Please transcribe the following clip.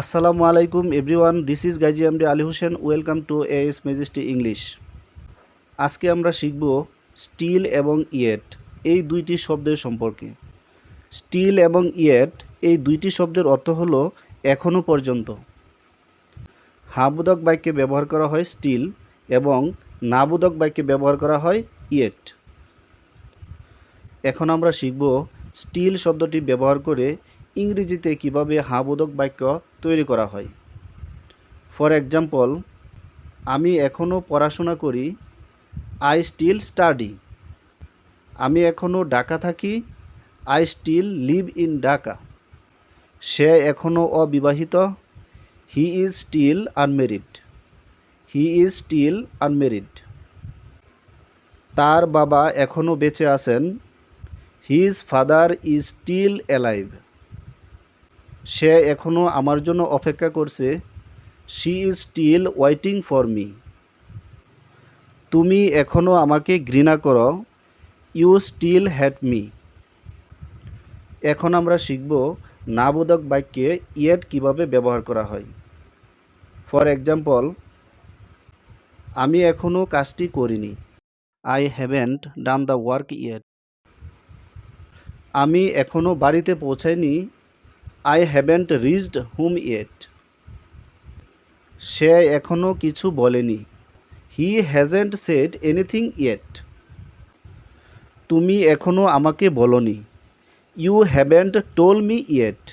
আসসালামু আলাইকুম everyone, this is Gazi MD Ali Hossain. Welcome to AS majesty English. আজকে আমরা শিখব স্টিল এবং ইয়েট এই দুইটি শব্দের সম্পর্কে। স্টিল এবং ইয়েট এই দুইটি শব্দের অর্থ হলো এখনও পর্যন্ত। হাবোধক বাক্যে ব্যবহার করা হয় স্টিল এবং নাবোধক বাক্যে ব্যবহার করা হয় ইয়েট। এখন আমরা শিখব স্টিল শব্দটি ব্যবহার করে ইংরেজিতে কিভাবে হাবোধক বাক্য তৈরি করা হয়। ফর এক্সাম্পল, আমি এখনও পড়াশোনা করি, আই স্টিল স্টাডি। আমি এখনও ঢাকা থাকি, I still live in Dhaka. সে এখনও অবিবাহিত, he is still unmarried. He is still unmarried. তার বাবা এখনও বেঁচে আছেন, his father is still alive. সে এখনও আমার জন্য অপেক্ষা করছে, she is still waiting for me. তুমি এখনও আমাকে ঘৃণা করো, ইউ স্টিল হ্যাট মি। এখন আমরা শিখব নাবোধক বাক্যে ইয়েট কিভাবে ব্যবহার করা হয়। ফর এক্সাম্পল, আমি এখনও কাজটি করিনি, I haven't done the work yet. আমি এখনও বাড়িতে পৌঁছাইনি, I haven't reached home yet. সে এখনও কিছু বলেনি, he hasn't said anything yet. তুমি এখনও আমাকে বলনি, you haven't told me yet.